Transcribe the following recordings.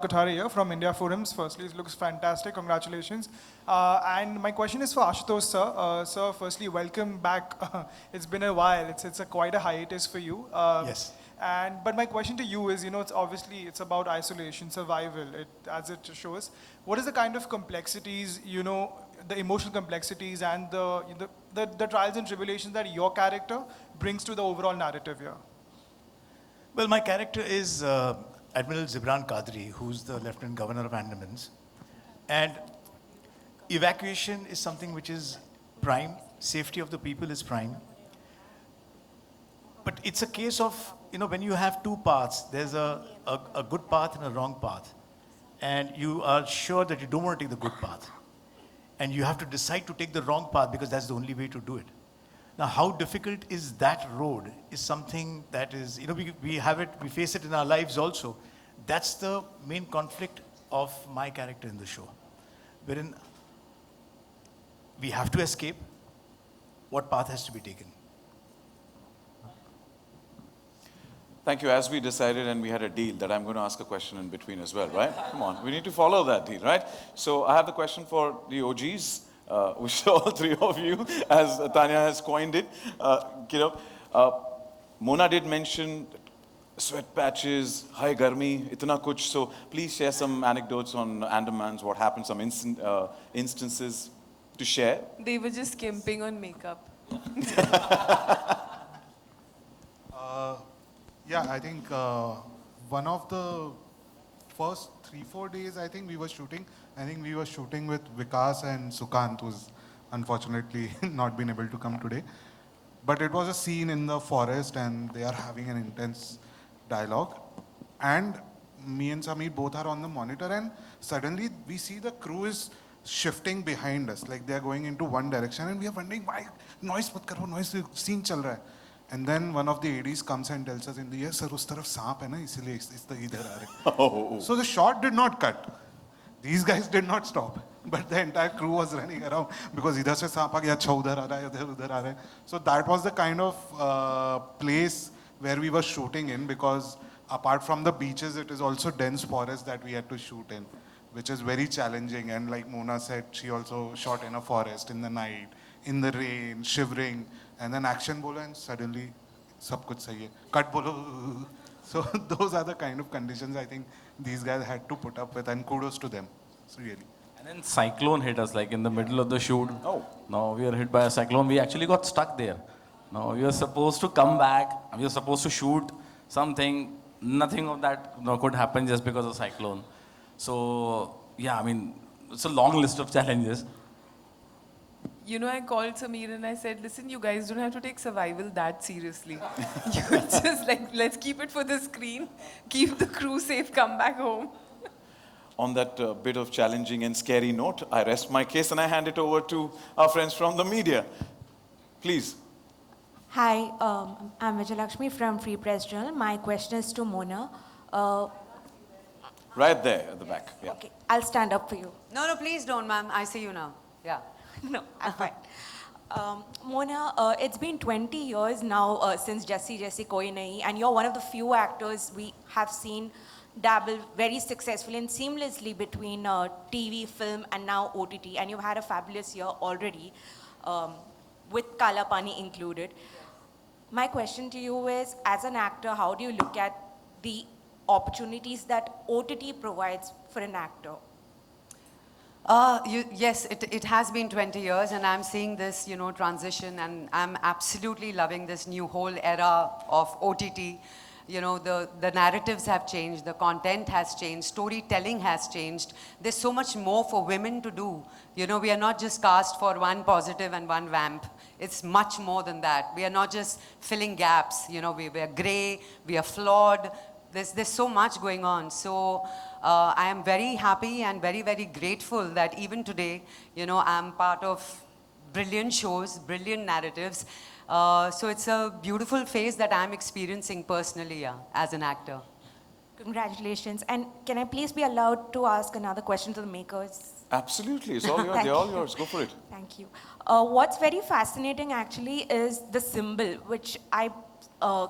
Kothari here from India Forums. Firstly, it looks fantastic. Congratulations. And my question is for Ashutosh, sir. Sir, firstly, welcome back. It's been a while. It's quite a hiatus for you. Yes. But my question to you is, it's obviously it's about isolation, survival. As it shows, what is the kind of complexities, the emotional complexities and the trials and tribulations that your character brings to the overall narrative here? Well, my character is Admiral Zibran Qadri, who's the Lieutenant Governor of Andamans. And evacuation is something which is prime. Safety of the people is prime. But it's a case of, when you have two paths, there's a good path and a wrong path. And you are sure that you don't want to take the good path. And you have to decide to take the wrong path because that's the only way to do it. Now, how difficult is that road is something that is, we face it in our lives also. That's the main conflict of my character in the show, wherein we have to escape. What path has to be taken? Thank you. As we decided and we had a deal that I'm going to ask a question in between as well, right? Come on, we need to follow that deal, right? So I have the question for the OGs. Which all three of you, as Tanya has coined it. Mona did mention sweat patches, high garmi, itna kuch. So please share some anecdotes on Andamans, what happened, some instances to share. They were just skimping on makeup. I think one of the first 3-4 days, I think we were shooting with Vikas and Sukant, who's unfortunately not been able to come today. But it was a scene in the forest and they are having an intense dialogue. And me and Sameer both are on the monitor and suddenly we see the crew is shifting behind us, like they're going into one direction and we are wondering, why? Noise mat karo, noise, scene chal raha hai. And then one of the ADs comes and tells us in the ear, sir, us taraf saap hai na, isliye idhar aa rahe. So the shot did not cut. These guys did not stop, but the entire crew was running around because idhar se saap aa gaya, अच्छा udhar aa raha hai, udhar aa raha hai. So that was the kind of place where we were shooting in, because apart from the beaches, it is also dense forest that we had to shoot in, which is very challenging. And like Mona said, she also shot in a forest in the night, in the rain, shivering, and then action bolo and suddenly sab kuch sahi hai. Cut bolo. So those are the kind of conditions I think these guys had to put up with, and kudos to them. So really. And then cyclone hit us like in the middle of the shoot. Oh. No, we were hit by a cyclone. We actually got stuck there. No, we were supposed to come back. We were supposed to shoot something. Nothing of that could happen just because of cyclone. So yeah, it's a long list of challenges. I called Sameer and I said, listen, you guys don't have to take survival that seriously. You just let's keep it for the screen, keep the crew safe, come back home. On that bit of challenging and scary note, I rest my case and I hand it over to our friends from the media. Please. Hi, I'm Vijayalakshmi from Free Press Journal. My question is to Mona. Right there at the back. Yeah. Okay, I'll stand up for you. No, please don't, ma'am. I see you now. Yeah. No, I'm fine. Mona, it's been 20 years now since Jassi Koi Nahi, and you're one of the few actors we have seen dabble very successfully and seamlessly between TV, film, and now OTT. And you've had a fabulous year already, with Kaala Paan included. My question to you is, as an actor, how do you look at the opportunities that OTT provides for an actor? Yes, it has been 20 years and I'm seeing this, transition, and I'm absolutely loving this new whole era of OTT. The narratives have changed, the content has changed, storytelling has changed. There's so much more for women to do. We are not just cast for one positive and one vamp. It's much more than that. We are not just filling gaps. We are grey, we are flawed. There's so much going on. So I am very happy and very, very grateful that even today, I'm part of brilliant shows, brilliant narratives. So it's a beautiful phase that I'm experiencing personally, as an actor. Congratulations. And can I please be allowed to ask another question to the makers? Absolutely. It's all yours. They're all yours. Go for it. Thank you. What's very fascinating actually is the symbol, which I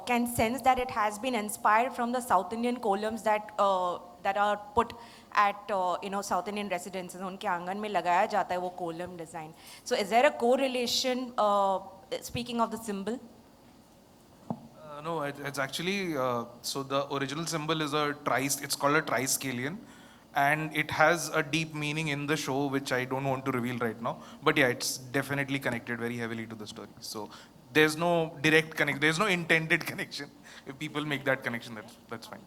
can sense that it has been inspired from the South Indian columns that that are put at South Indian residences, उनके आंगन में लगाया जाता है वो column design. So is there a correlation, speaking of the symbol? No, it's actually, so the original symbol is it's called a triskelion. And it has a deep meaning in the show, which I don't want to reveal right now. But yeah, it's definitely connected very heavily to the story. So there's no direct connect, there's no intended connection. If people make that connection, that's fine.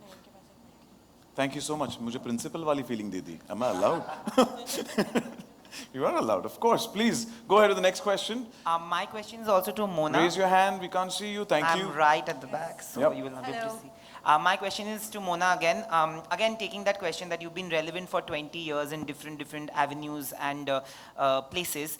Thank you so much. मुझे principal वाली feeling they the. Am I allowed? You are allowed, of course. Please go ahead to the next question. My question is also to Mona. Raise your hand. We can't see you. Thank you. I'm right at the back, so Yep. you will not be able to see. My question is to Mona again. Again, taking that question that you've been relevant for 20 years in different avenues and places.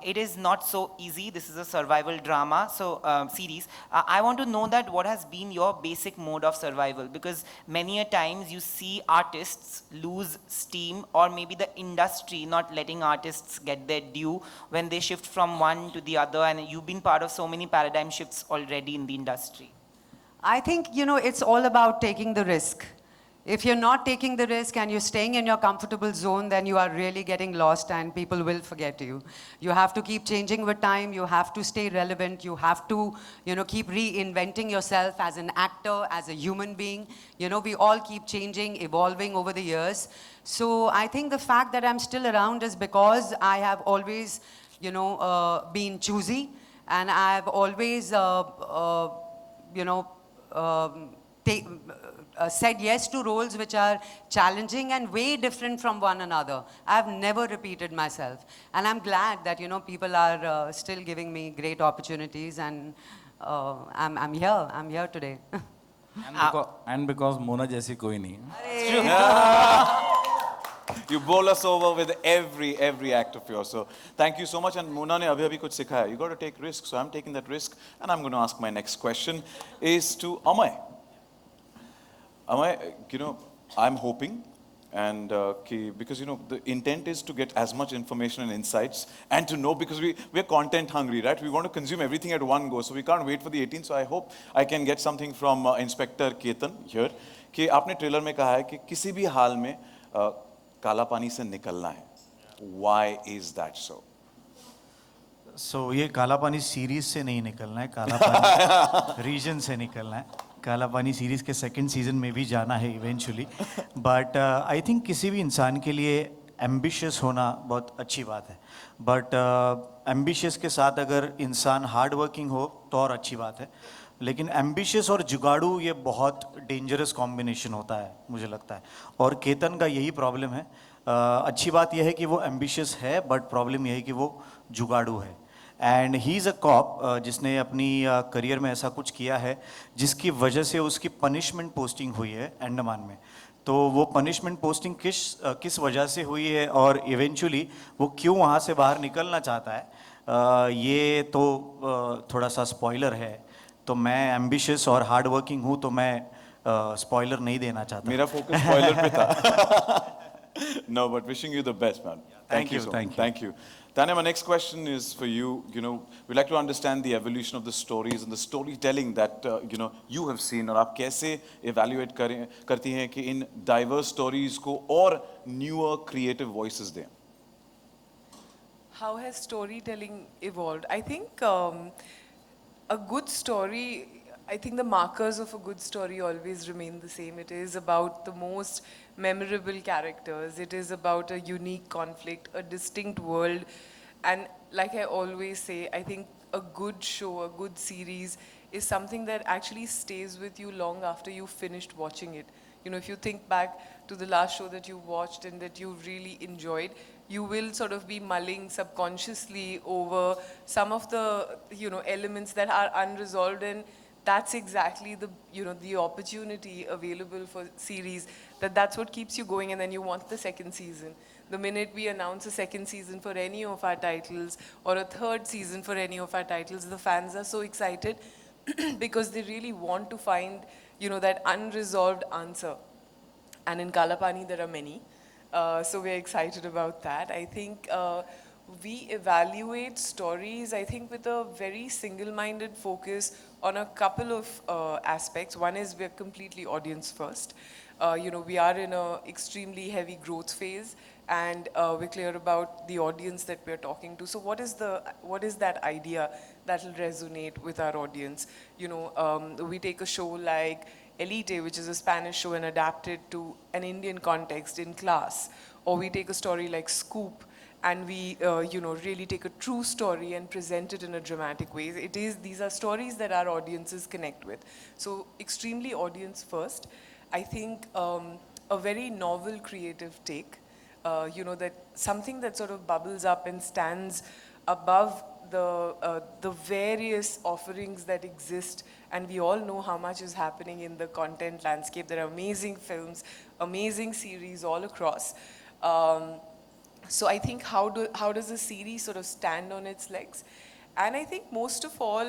It is not so easy. This is a survival drama, so series. I want to know that what has been your basic mode of survival, because many a times you see artists lose steam, or maybe the industry not letting artists get their due when they shift from one to the other, and you've been part of so many paradigm shifts already in the industry. I think, it's all about taking the risk. If you're not taking the risk and you're staying in your comfortable zone, then you are really getting lost and people will forget you. You have to keep changing with time. You have to stay relevant. You have to, keep reinventing yourself as an actor, as a human being. We all keep changing, evolving over the years. So I think the fact that I'm still around is because I have always, been choosy, and I've always, said yes to roles which are challenging and way different from one another. I've never repeated myself. And I'm glad that, people are still giving me great opportunities, and I'm here today. And because Mona जैसी कोई नहीं. You bowl us over with every act of yours. So thank you so much. And Mona ne abhi kuch sikhaya. You got to take risks. So I'm taking that risk, and I'm going to ask my next question is to Amay. Amay, I'm hoping, and because the intent is to get as much information and insights, and to know, because we're content hungry, right? We want to consume everything at one go, so we can't wait for the 18th. So I hope I can get something from Inspector Ketan here. कि आपने trailer में कहा है कि किसी भी हाल में काला पानी से निकलना है. Why is that so? So ये काला पानी सीरीज से नहीं निकलना है, काला पानी रीजन से निकलना है. काला पानी सीरीज के सेकंड सीजन में भी जाना है इवेंचुअली. बट आई थिंक किसी भी इंसान के लिए एम्बिशियस होना बहुत अच्छी बात है. बट एम्बिशियस के साथ अगर इंसान हार्ड वर्किंग हो तो और अच्छी बात है. लेकिन एम्बिशियस और जुगाड़ू ये बहुत डेंजरस कॉम्बिनेशन होता है मुझे लगता है. और केतन का यही प्रॉब्लम है. अच्छी बात यह है कि वो एम्बिशियस है, बट प्रॉब्लम यह है कि वो जुगाड़ू है. And he is a cop जिसने अपनी करियर में ऐसा कुछ किया है जिसकी वजह से उसकी पनिशमेंट पोस्टिंग हुई है अंडमान में. तो वो पनिशमेंट पोस्टिंग किस वजह से हुई है और इवेंचुअली वो क्यों वहाँ से बाहर निकलना चाहता है, ये तो थोड़ा सा स्पॉइलर है. तो मैं एम्बिशियस और हार्ड वर्किंग हूँ, तो मैं स्पॉइलर नहीं देना चाहता. मेरा फोकस स्पॉइलर पे था. No, but wishing you the best, man. Thank you, so thank much. you. Thank you. Tanya, my next question is for you. We'd like to understand the evolution of the stories and the storytelling that you have seen, और आप कैसे evaluate करती हैं कि इन diverse stories को और newer creative voices दें. How has storytelling evolved? I think a good story, I think the markers of a good story always remain the same. It is about the most memorable characters. It is about a unique conflict, a distinct world. And like I always say, I think a good show, a good series is something that actually stays with you long after you've finished watching it. If you think back to the last show that you watched and that you really enjoyed, you will sort of be mulling subconsciously over some of the, elements that are unresolved, and that's exactly the, the opportunity available for series, that's what keeps you going, and then you want the second season. The minute we announce a second season for any of our titles or a third season for any of our titles, the fans are so excited because they really want to find, that unresolved answer. And in Kaala Paan there are many. So we're excited about that. I think we evaluate stories, I think, with a very single-minded focus on a couple of aspects. One is we're completely audience first. We are in a extremely heavy growth phase, and we're clear about the audience that we're talking to. So what is that idea that will resonate with our audience? We take a show like Elite, which is a Spanish show, and adapt it to an Indian context in class. Or we take a story like Scoop, and we, really take a true story and present it in a dramatic way. These are stories that our audiences connect with. So extremely audience first. I think a very novel creative take, that something that sort of bubbles up and stands above the various offerings that exist, and we all know how much is happening in the content landscape. There are amazing films, amazing series all across. So I think how does the series sort of stand on its legs? And I think most of all,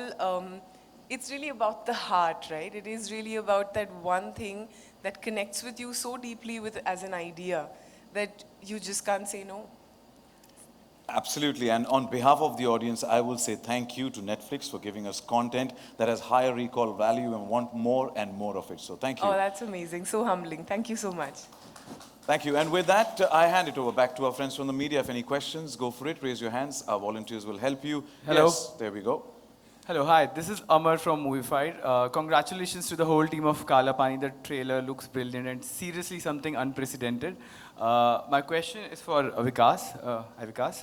it's really about the heart, right? It is really about that one thing that connects with you so deeply as an idea that you just can't say no. Absolutely. And on behalf of the audience, I will say thank you to Netflix for giving us content that has higher recall value and want more and more of it. So thank you. Oh, that's amazing. So humbling. Thank you so much. Thank you. And with that, I hand it over back to our friends from the media. If any questions, go for it. Raise your hands. Our volunteers will help you. Hello. Yes, there we go. Hello, hi. This is Amar from Movified. Congratulations to the whole team of Kaala Paan. The trailer looks brilliant and seriously something unprecedented. My question is for Vikas. Hi, Vikas.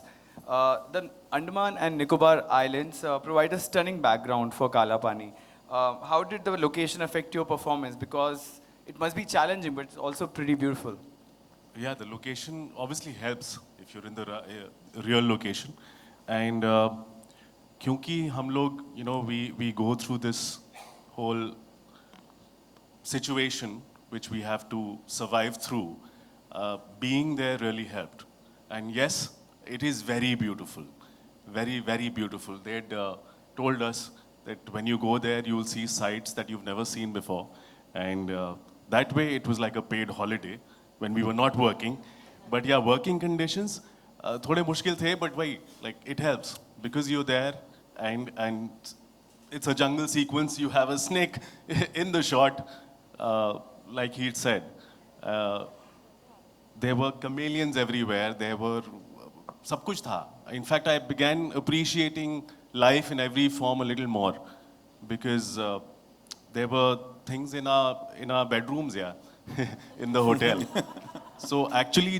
The Andaman and Nicobar Islands provide a stunning background for Kaala Pani. How did the location affect your performance? Because it must be challenging, but it's also pretty beautiful. Yeah, the location obviously helps if you're in the real location. And क्योंकि हम लोग, we go through this whole situation which we have to survive through, being there really helped. And yes, it is very beautiful, very, very beautiful. They had told us that when you go there, you will see sights that you've never seen before. And that way, it was like a paid holiday when we were not working. But yeah, working conditions, थोड़े मुश्किल थे, but why, like, it helps because you're there and it's a jungle sequence. You have a snake in the shot, like he'd said. There were chameleons everywhere. There were सब कुछ था. In fact, I began appreciating life in every form a little more because there were things in our bedrooms, yeah, in the hotel. So actually,